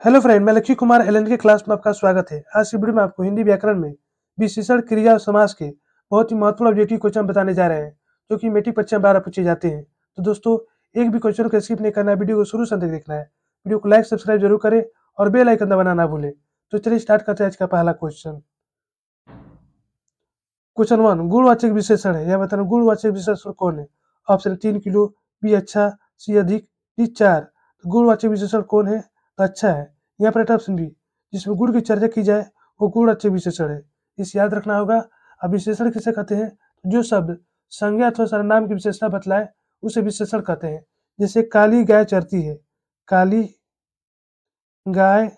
Hello friend, मैं लक्ष्य Kumar LN के क्लास में आपका स्वागत है। आज की वीडियो में आपको हिंदी व्याकरण में विशेषण, क्रिया और समास के बहुत ही महत्वपूर्ण ऑब्जेक्टिव क्वेश्चन बताने जा रहे हैं, जो कि मैट्रिक परीक्षा में 12 पूछे जाते हैं। तो दोस्तों, एक भी क्वेश्चन को स्किप नहीं करना है, वीडियो को शुरू से अंत तक देखना है। वीडियो को लाइक सब्सक्राइब जरूर करें और बेल आइकन दबाना ना भूलें। तो चलिए स्टार्ट करते हैं आज का पहला क्वेश्चन। क्वेश्चन 1, गुणवाचक विशेषण है। यह बताना गुणवाचक विशेषण कौन है। ऑप्शन 3 किलो, बी अच्छा, सी अधिक, डी 4। तो गुणवाचक विशेषण कौन है? तो अच्छा है। यहाँ पर ऑप्शन बी, जिसमें गुण की चर्चा की जाए वो गुणवाचक विशेषण है। इसे याद रखना होगा। अब विशेषण किसे कहते हैं? जो शब्द संज्ञा अथवा सर्वनाम की विशेषता बतलाए उसे विशेषण कहते हैं। जैसे काली गाय चरती है, काली गाय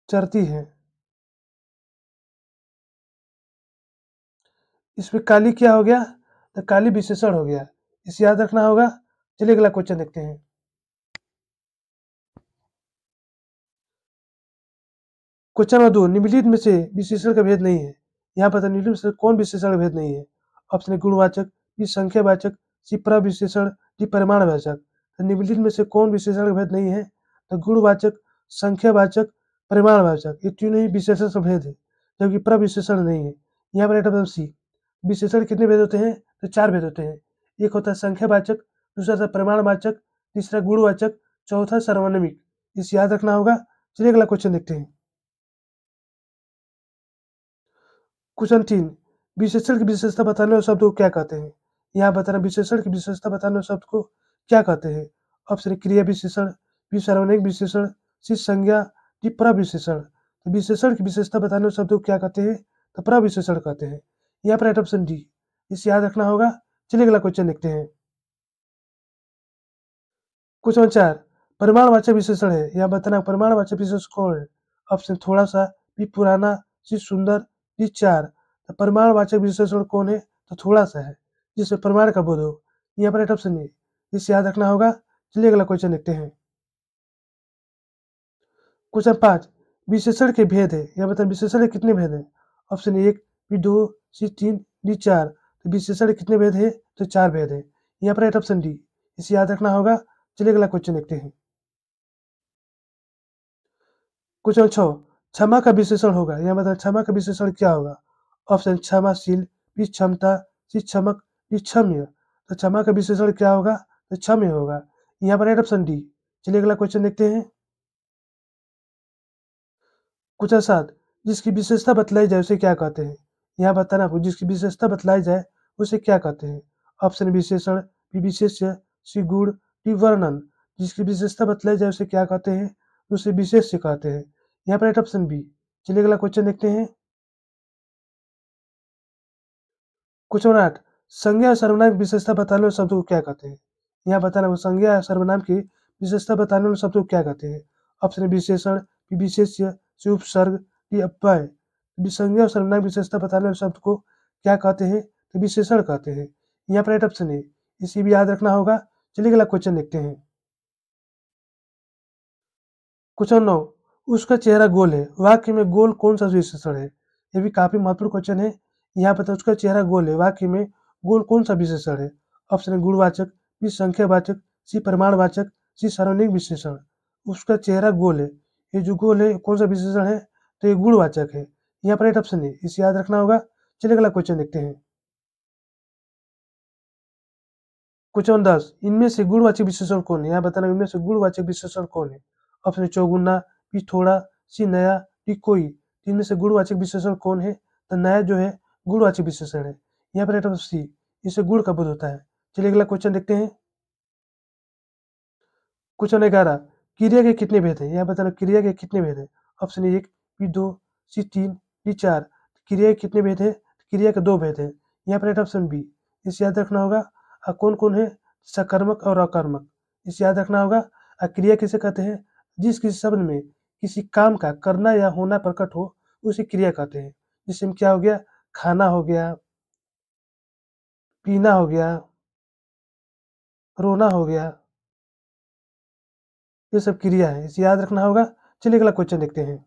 चरती है, इसमें काली क्या हो गया? तो काली विशेषण हो गया। इसे याद रखना होगा। चलिए अगला क्वेश्चन देखते हैं। क्वेश्चन नंबर 2, निम्नलिखित में से विशेषण का भेद नहीं है। यहाँ पर निम्नलिखित में से कौन विशेषण का भेद नहीं है? ऑप्शन ए गुणवाचक, बी संख्यावाचक, सी प्रविशेषण, डी परिमाणवाचक। तो निम्नलिखित में से कौन विशेषण का भेद नहीं है? तो गुणवाचक, संख्यावाचक, परिमाणवाचक, ये तीनों ही विशेषण का भेद है, जबकि प्रविशेषण नहीं है। यहाँ पर ऑप्शन सी, विशेषण कितने भेद होते हैं? तो 4 भेद होते हैं। एक होता है संख्यावाचक, दूसरा होता है परिमाणवाचक, तीसरा गुणवाचक, चौथा सर्वनामिक। इसे याद रखना होगा। चलिए अगला क्वेश्चन देखते हैं। क्वेश्चन 3, विशेषण की विशेषता बताने वाले शब्द को क्या कहते हैं? यहाँ बताना विशेषण की विशेषता बताने वाले शब्द को क्या कहते हैं? ऑप्शन ए क्रिया विशेषण, बी सार्वनामिक विशेषण, सी संज्ञा, डी प्रविशेषण। तो विशेषण की विशेषता बताने वाले शब्द को क्या कहते हैं? तो प्रविशेषण कहते हैं। यहाँ पर राइट ऑप्शन डी, इसे याद रखना होगा। चलिए अगला क्वेश्चन देखते हैं। क्वेश्चन 4, परिमाणवाचक विशेषण है। यहाँ बताना परिमाणवाचक विशेषण कौन है? ऑप्शन थोड़ा सा, बी पुराना, सी सुंदर, डी 4। तो परिमाणवाचक विशेषण कौन है? तो थोड़ा सा है, जिसमें परिमाण का बोध हो। यहाँ पर राइट ऑप्शन है, इसे याद रखना होगा। चलिए अगला क्वेश्चन देखते हैं। क्वेश्चन 5, विशेषण के भेद है। यहाँ बताना विशेषण के कितने भेद है? ऑप्शन 1, बी 2, सी 3, डी 4। तो विशेषण के कितने भेद है? तो 4 भेद है। यहाँ पर राइट ऑप्शन डी, इसे याद रखना होगा। चलिए अगला क्वेश्चन देखते हैं। क्वेश्चन 6, क्षमा का विशेषण होगा। यहाँ बताना क्षमा का विशेषण क्या होगा? ऑप्शन क्षमाशील, बी क्षमता, सी क्षमक, डी क्षम्य। तो क्षमा का विशेषण क्या होगा? तो क्षम्य होगा। यहाँ पर राइट ऑप्शन डी। चलिए अगला क्वेश्चन देखते हैं। क्वेश्चन 7, जिसकी विशेषता बतलाई जाए उसे क्या कहते हैं? यहाँ बताना आपको, जिसकी विशेषता बतलाई जाए उसे क्या कहते हैं? ऑप्शन विशेषण, बी विशेष्य, सी गुण, डी वर्णन। जिसकी विशेषता बतलाई जाए उसे क्या कहते हैं? उसे विशेष्य कहते हैं। यहाँ पर राइट ऑप्शन बी। चलिए अगला क्वेश्चन देखते हैं। क्वेश्चन 8, संज्ञा और सर्वनाम की विशेषता बताने वाले शब्द को क्या कहते हैं? यहाँ बताना वो संज्ञा या सर्वनाम की विशेषता बताने वाले शब्द को क्या कहते हैं? ऑप्शन विशेषण, बी विशेष्य, सी उपसर्ग, डी अव्यय। संज्ञा और सर्वनाम की विशेषता बताने वाले शब्द को क्या कहते हैं? तो विशेषण कहते हैं। यहाँ पर राइट ऑप्शन है, इसे भी याद रखना होगा। चलिए अगला क्वेश्चन देखते हैं। क्वेश्चन 9, उसका चेहरा गोल है। वाक्य में गोल कौन सा विशेषण है? ये भी काफी महत्वपूर्ण क्वेश्चन है। यहाँ पर उसका चेहरा गोल है, वाक्य में गोल कौन सा विशेषण है? ऑप्शन है गुणवाचक, बी संख्यावाचक, सी परिमाणवाचक, सी सार्वनामिक विशेषण। उसका चेहरा गोल है, ये जो गोल है कौन सा विशेषण है? तो ये गुणवाचक है। यहाँ पर राइट ऑप्शन है, इसे याद रखना होगा। चलिए अगला क्वेश्चन देखते हैं। क्वेश्चन 10, इनमें से गुणवाचक विशेषण कौन है? यहाँ बताना इनमें से गुणवाचक विशेषण कौन है? ऑप्शन चौगुना, बी थोड़ा, सी नया, डी कोई। इनमें से गुणवाचक विशेषण कौन है? तो नया जो है गुणवाचक विशेषण है। यहाँ पर ऑप्शन सी, इससे गुण का बोध होता है। चलिए अगला क्वेश्चन देखते हैं। क्वेश्चन 11, क्रिया के कितने भेद है? यहाँ बताना क्रिया के कितने भेद है? ऑप्शन 1, बी 2, सी 3, डी 4। क्रिया के कितने भेद है? क्रिया के 2 भेद है। यहाँ पर ऑप्शन बी, इसे याद रखना होगा। कौन कौन है? सकर्मक और अकर्मक। इसे याद रखना होगा। क्रिया किसे कहते हैं? जिस किसी शब्द में किसी काम का करना या होना प्रकट हो उसे क्रिया कहते हैं। जिसमें क्या हो गया? खाना हो गया, पीना हो गया, रोना हो गया, ये सब क्रिया है। इसे याद रखना होगा। चलिए अगला क्वेश्चन देखते हैं।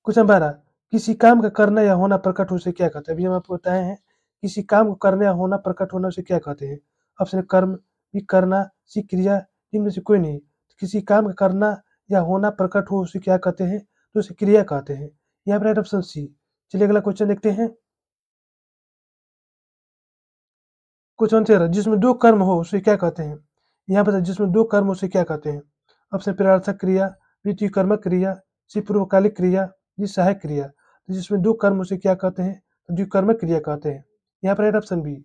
क्वेश्चन 12, किसी काम का करना या होना प्रकट हो उसे क्या कहते हैं? अभी हम आपको बताए हैं किसी काम को करना या होना प्रकट होना उसे क्या कहते हैं। ऑप्शन कर्म, बी करना, सी क्रिया, इनमें से कोई नहीं। किसी काम का करना या होना प्रकट हो उसे क्या कहते हैं? तो उसे क्रिया कहते हैं। यहाँ पर राइट ऑप्शन सी। चलिए अगला क्वेश्चन देखते हैं। क्वेश्चन 13 जिसमें दो कर्म हो उसे क्या कहते हैं? यहाँ पर जिसमें दो कर्म उसे क्या कहते हैं? ऑप्शन प्रेरणार्थक क्रिया, बी द्विकर्मक क्रिया, सी पूर्वकालिक क्रिया, डी सहायक क्रिया। तो जिसमें दो कर्म उसे क्या कहते हैं? तो द्विकर्मक क्रिया कहते हैं। यहाँ पर राइट ऑप्शन बी।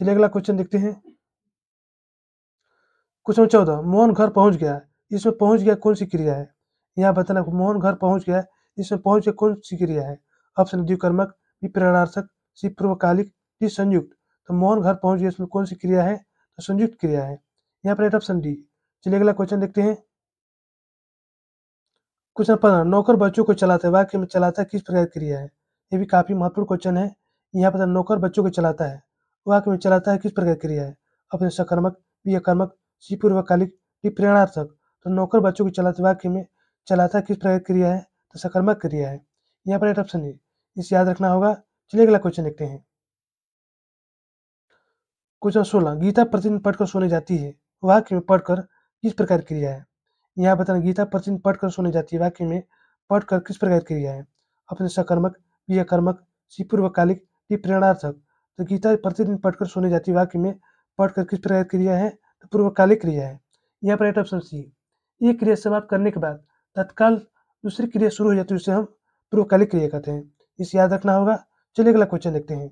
चलिए अगला क्वेश्चन देखते हैं। क्वेश्चन 14 मोहन घर पहुंच गया, इसमें पहुंच गया कौन सी क्रिया है? यहाँ बताना मोहन घर पहुंच गया, इसमें पहुंच गया कौन सी क्रिया है? ऑप्शन द्विकर्मक, बी प्रेरणार्थक, सी पूर्वकालिक, डी संयुक्त। तो मोहन घर पहुंच गया इसमें कौन सी क्रिया है? तो संयुक्त क्रिया है। यहाँ पर राइट ऑप्शन डी। चलिए अगला क्वेश्चन देखते हैं। क्वेश्चन 15 नौकर बच्चों को चलाता है, वाक्य में चलाता है किस प्रकार की क्रिया है? ये भी काफी महत्वपूर्ण क्वेश्चन है। यहाँ पर नौकर बच्चों को चलाता है, वाक्य में चलाता है किस प्रकार की क्रिया है? ऑप्शन सकर्मक, बी अकर्मक, सी पूर्वकालिक, डी प्रेरणार्थक। तो नौकर बच्चों को चलाते वाक्य में चलाता किस प्रकार की क्रिया है? तो सकर्मक क्रिया है। यहाँ पर राइट ऑप्शन है, इसे याद रखना होगा। चलिए अगला क्वेश्चन देखते हैं। क्वेश्चन 16 गीता प्रतिदिन पढ़कर सोने जाती है, वाक्य में पढ़कर किस प्रकार की क्रिया है? यहाँ बताना गीता प्रतिदिन पढ़कर सोने जाती है, वाक्य में पढ़कर किस प्रकार की क्रिया है? अपने सकर्मक, बी अकर्मक, सी पूर्वकालिक, डी प्रेरणार्थक। तो गीता प्रतिदिन पढ़कर सोने जाती है, वाक्य में पढ़कर किस प्रकार की क्रिया है? तो पूर्वकालिक क्रिया है। यहाँ पर राइट ऑप्शन सी। ये क्रिया समाप्त करने के बाद तत्काल दूसरी क्रिया शुरू हो जाती है, उसे हम पूर्वकालिक क्रिया कहते हैं। इसे याद रखना होगा। चलिए अगला क्वेश्चन देखते हैं।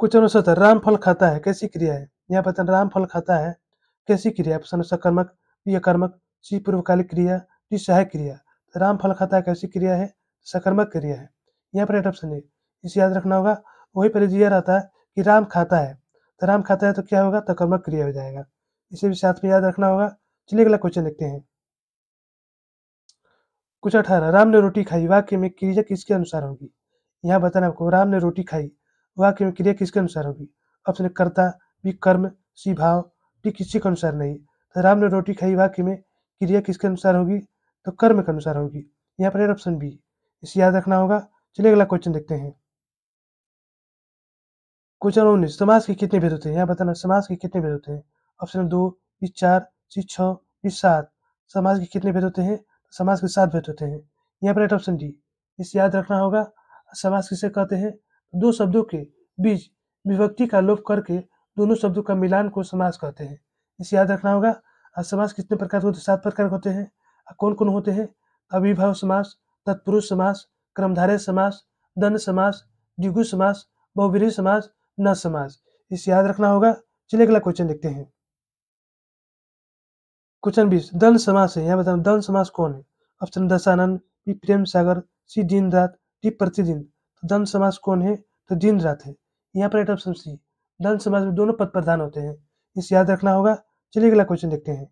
क्वेश्चन 69 राम फल खाता है कैसी क्रिया है? यहाँ पर राम फल खाता है कैसी क्रिया है? ऑप्शन सकर्मक, बी अकर्मक, सी पूर्वकालिक क्रिया, डी सहायक क्रिया। तो राम फल खाता है कैसी क्रिया है? सकर्मक क्रिया है। यहाँ पर राइट ऑप्शन है, इसे याद रखना होगा। वही पर दिया रहता है कि राम खाता है, तो राम खाता है तो क्या होगा? तो कर्मक क्रिया हो जाएगा। इसे भी साथ में याद रखना होगा। चलिए अगला क्वेश्चन देखते हैं। कुछ 18 राम ने रोटी खाई, वाक्य में क्रिया किसके अनुसार होगी? यहाँ बताना आपको राम ने रोटी खाई, वाक्य में क्रिया किसके अनुसार होगी? ऑप्शन कर्ता, बी कर्म, सी भाव, डी किसी के अनुसार नहीं। तो राम ने रोटी खाई वाक्य में क्रिया किसके अनुसार होगी? तो कर्म के अनुसार होगी। यहाँ पर ऑप्शन बी। इसे याद रखना होगा। चलिए अगला क्वेश्चन देखते हैं। क्वेश्चन 19 समास के कितने भेद होते हैं? यहाँ बताना समास के कितने भेद होते हैं? ऑप्शन 2, बी 4, सी 6, डी 7। समास के कितने भेद होते हैं? समास के 7 भेद होते हैं। यहाँ पर राइट ऑप्शन डी। इसे याद रखना होगा। समास किसे कहते हैं? दो शब्दों के बीच विभक्ति का लोप करके दोनों शब्दों का मिलान को समास कहते हैं। इसे याद रखना होगा। समास कितने प्रकार के होते हैं? 7 प्रकार के होते हैं। कौन कौन होते हैं? अविभाव समास, तत्पुरुष समास, क्रमधारय समास, द्वंद्व समास, द्विगु समास, बहुव्रीहि समास, न समास। इसे याद रखना होगा। चलिए अगला क्वेश्चन देखते हैं। क्वेश्चन 20 द्वंद्व समास है, यहाँ बताना द्वंद्व समास कौन है? ऑप्शन दशानन, बी प्रेम सागर, सी दिन रात, डी प्रतिदिन। तो द्वंद्व समास कौन है? तो दिन रात है। यहाँ पर राइट ऑप्शन सी। द्वंद्व समास में दोनों पद प्रधान होते हैं, इसे याद रखना होगा। चलिए अगला क्वेश्चन देखते हैं।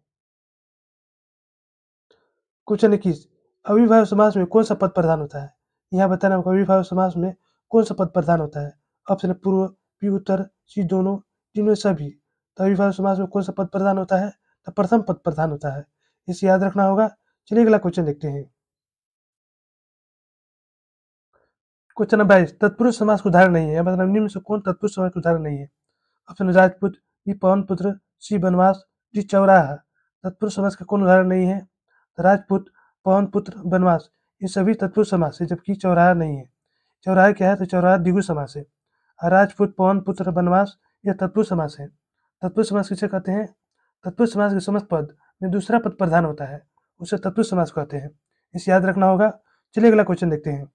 क्वेश्चन 21 अविभाज्य समास में कौन सा पद प्रधान होता है? यहाँ बताना हमको अविभाज्य समास में कौन सा पद प्रधान होता है? ऑप्शन पूर्व, बी उत्तर, सी दोनों, तीनों सभी। तो अविभाज्य समास में कौन सा पद प्रधान होता है? तो प्रथम पद प्रधान होता है, इसे याद रखना होगा। चलिए अगला क्वेश्चन देखते हैं। क्वेश्चन 22 तत्पुरुष समास का उदाहरण नहीं है, मतलब निम्न से कौन तत्पुरुष समास का उदाहरण नहीं है? ऑप्शन राजपूत, बी पवन पुत्र, सी बनवास, डी चौराहा। तत्पुरुष समास का कौन उदाहरण नहीं है? राजपूत, पवन पुत्र, बनवास, ये सभी तत्पुरुष समास है, जबकि चौराहा नहीं है। चौराहा क्या है? तो चौराहा द्विगु समास है। राजपूत, पवन पुत्र, बनवास यह तत्पुरुष समास है। तत्पुरुष समास किसे कहते हैं? तत्पुरुष समास के समस्त पद में दूसरा पद प्रधान होता है, उसे तत्पुरुष समास कहते हैं, इसे याद रखना होगा। चलिए अगला क्वेश्चन देखते हैं।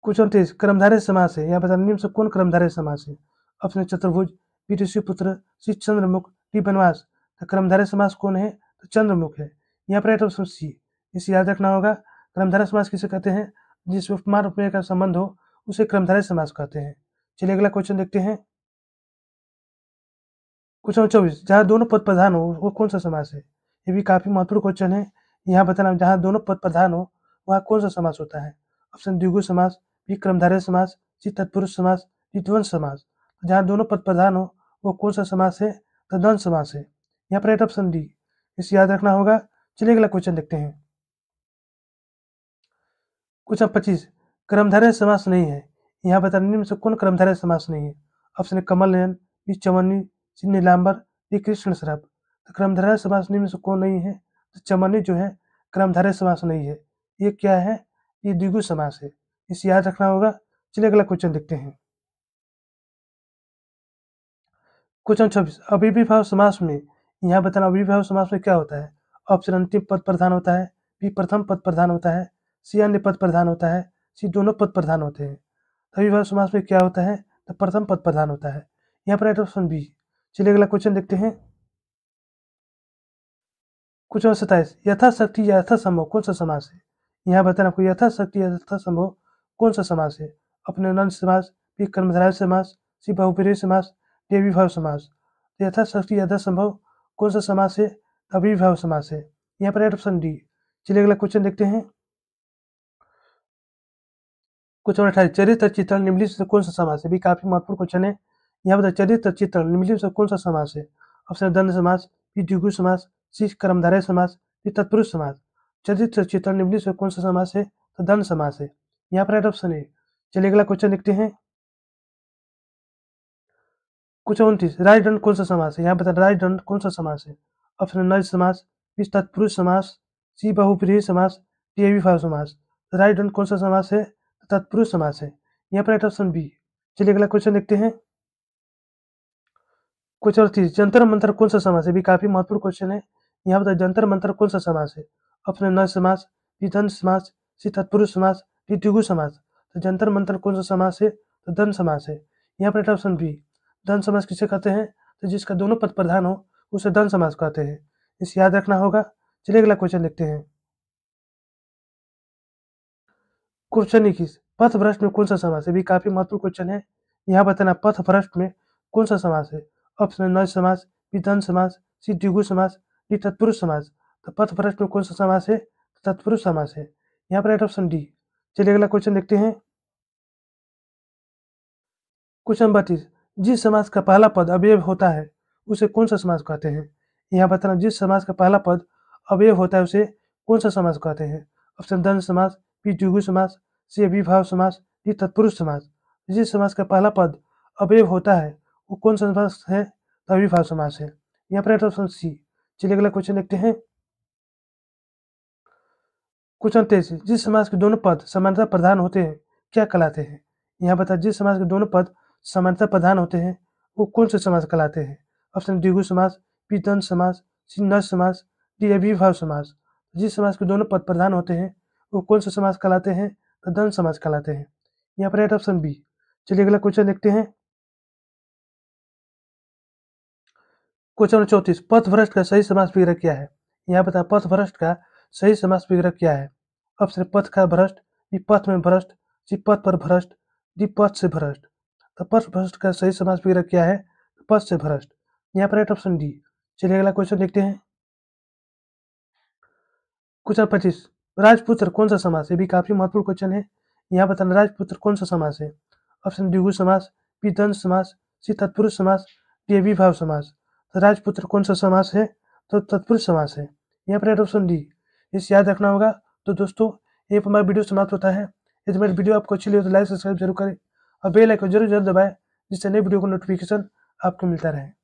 क्वेश्चन 23 कर्मधारय समास है, यहाँ बताना निम्न से कौन कर्मधारय समास है? ऑप्शन चतुर्भुज, बी ऋषिपुत्र, सी चंद्रमुख, डी बनवास। तो कर्मधारय समास कौन है? तो चंद्रमुख है। यहाँ पर राइट ऑप्शन सी। इसे याद रखना होगा। कर्मधारय समास किसे कहते हैं? जिसमें उपमान उपमेय का संबंध हो उसे कर्मधारय समास कहते हैं। चलिए अगला क्वेश्चन देखते हैं। क्वेश्चन 24 जहाँ दोनों पद प्रधान हो वो कौन सा समास है? ये भी काफी महत्वपूर्ण क्वेश्चन है। यहाँ बताना जहाँ दोनों पद प्रधान हो वहाँ कौन सा समास होता है? ऑप्शन द्विगु समास, बी कर्मधारय समास, सी तत्पुरुष समास, डी द्वंद्व समास। जहाँ दोनों पद प्रधान हो वो कौन सा समास है? तो द्वंद्व समास है। यहाँ पर राइट ऑप्शन डी। इसे याद रखना होगा। चलिए अगला क्वेश्चन देखते हैं। क्वेश्चन 25 कर्मधारय समास नहीं है, यहाँ बताना निम्न से कौन कर्मधारय समास नहीं है? ऑप्शन ए कमल नयन, बी चवन्नी, सी नीलांबर, डी कृष्ण शराब। तो क्रमधारय समास निम्न से कौन नहीं है? तो चमनी जो है क्रमधारय समास नहीं है। ये क्या है? ये द्विगु समास है, इसे याद रखना होगा। चलिए अगला क्वेश्चन देखते हैं। क्वेश्चन 26, अव्ययीभाव समास में यहाँ बताना अव्ययीभाव समास में क्या होता है? ऑप्शन अंतिम पद प्रधान होता है, बी प्रथम पद प्रधान होता है, सी अन्य पद प्रधान होता है, सी दोनों पद प्रधान होते हैं। अव्ययीभाव समास में क्या होता है? तो प्रथम पद प्रधान होता है। यहाँ पर राइट ऑप्शन बी। चलिए अगला क्वेश्चन देखते हैं। क्वेश्चन 27, यथाशक्ति या यथासंभव कौन सा समास है? यहाँ बताना आपको यथाशक्ति या यथासंभव कौन सा समास है? अपने नंद समास, बी कर्मधारय समास, सी बहुब्रीहि समास, डी अव्ययीभाव समास। यथाशक्ति यथासंभव कौन सा समास है? अव्ययीभाव समास है। यहाँ पर राइट ऑप्शन डी। चलिए अगला क्वेश्चन देखते हैं। क्वेश्चन 28, चरित्र चित्रण निम्नलिखित से कौन सा समास है? भी काफी महत्वपूर्ण क्वेश्चन है। यहाँ पर चरित्र चित्रण निम्नलिखित से कौन सा समास है? ऑप्शन द्वंद्व समास, बी द्विगु समास, सी कर्मधारय समास, डी तत्पुरुष समास। चरित्र चित्रण निम्नलिखित से कौन सा समास है? तो द्वंद्व समास है। यहाँ पर राइट ऑप्शन है। चलिए अगला क्वेश्चन देखते हैं। क्वेश्चन 29, राजदंड कौन सा समास है? यहाँ बता राजदंड कौन सा समास है? ऑप्शन नर समास, बी तत्पुरुष समास, सी बहुब्रीहि समास, डी अव्ययीभाव समास। राजदंड कौन सा समास है? तत्पुरुष समास है। यहाँ पर राइट ऑप्शन बी। चलिए अगला क्वेश्चन देखते हैं। क्वेश्चन 38, जंतर मंतर कौन सा समास है? भी काफी महत्वपूर्ण क्वेश्चन है। यहाँ बता जंतर मंतर कौन सा समास है? ऑप्शन नर समास, बी द्वंद्व समास, सी तत्पुरुष समास, डी द्विगु समास। तो जंतर मंतर कौन सा समास है? तो द्वंद्व समास है। यहाँ पर राइट ऑप्शन बी। द्वंद्व समास किसे कहते हैं? तो जिसका दोनों पद प्रधान हो उसे द्वंद्व समास कहते हैं, इसे याद रखना होगा। चलिए अगला क्वेश्चन देखते हैं। क्वेश्चन 21, पथभ्रष्ट में कौन सा समास है? भी काफी महत्वपूर्ण क्वेश्चन है। यहाँ बताना पथभ्रष्ट में कौन सा समास है? ऑप्शन नर समास, बी द्वंद्व समास, सी द्विगु समास, डी तत्पुरुष समास। तो पथभ्रष्ट में कौन सा समास है? तत्पुरुष समास है। यहाँ पर राइट ऑप्शन डी। चलिए अगला क्वेश्चन देखते हैं। क्वेश्चन 32, जिस समास का पहला पद अवयव होता है उसे कौन सा समास कहते हैं? यहाँ बताना जिस समास का पहला पद अवयव होता है उसे कौन सा समास कहते हैं? ऑप्शन द्वंद्व समास, बी द्विगु समास, सी अव्ययीभाव समास, डी तत्पुरुष समास। जिस समास का पहला पद अवयव होता है वो कौन सा समास है? तो अव्ययीभाव समास है। यहाँ पर राइट ऑप्शन सी। चलिए अगला क्वेश्चन देखते हैं। क्वेश्चन 23, जिस समास के दोनों पद समानता प्रधान होते हैं क्या कहलाते हैं? यहाँ बता जिस समास के दोनों पद समानता प्रधान होते हैं वो कौन से समास कहलाते हैं? ऑप्शन द्विगु समास, बी द्वंद्व समास, सी नर समास, डी अव्ययीभाव समास। जिस समास के दोनों पद प्रधान होते हैं वो कौन से समास कहलाते हैं? तो द्वंद्व समास कहलाते हैं। यहाँ पर राइट ऑप्शन बी। चलिए अगला क्वेश्चन देखते हैं। क्वेश्चन 34, पथभ्रष्ट का सही समास विग्रह क्या है? यहाँ बता पथभ्रष्ट का सही समास विग्रह क्या है? ऑप्शन पथ का भ्रष्ट, बी पथ में भ्रष्ट, सी पथ पर भ्रष्ट, डी पथ से भ्रष्ट। तो पथ भ्रष्ट का सही समास विग्रह क्या है? पथ से भ्रष्ट। यहाँ पर राइट ऑप्शन डी। चलिए अगला क्वेश्चन देखते हैं। क्वेश्चन 25, राजपुत्र कौन सा समास है? भी काफी महत्वपूर्ण क्वेश्चन है। यहाँ बताना राजपुत्र कौन सा समास है? ऑप्शन द्विगु समास, बी द्वंद्व समास, सी तत्पुरुष समास, डी अव्ययीभाव समास। तो राजपुत्र कौन सा समास है? तो तत्पुरुष समास है। यहाँ पर राइट ऑप्शन डी। इसे याद रखना होगा। तो दोस्तों यहीं पर हमारा वीडियो समाप्त होता है। यदि मेरी वीडियो आपको अच्छी लगी तो लाइक सब्सक्राइब जरूर करें और बेल आइकन जरूर दबाएं जिससे नई वीडियो को नोटिफिकेशन आपको मिलता रहे।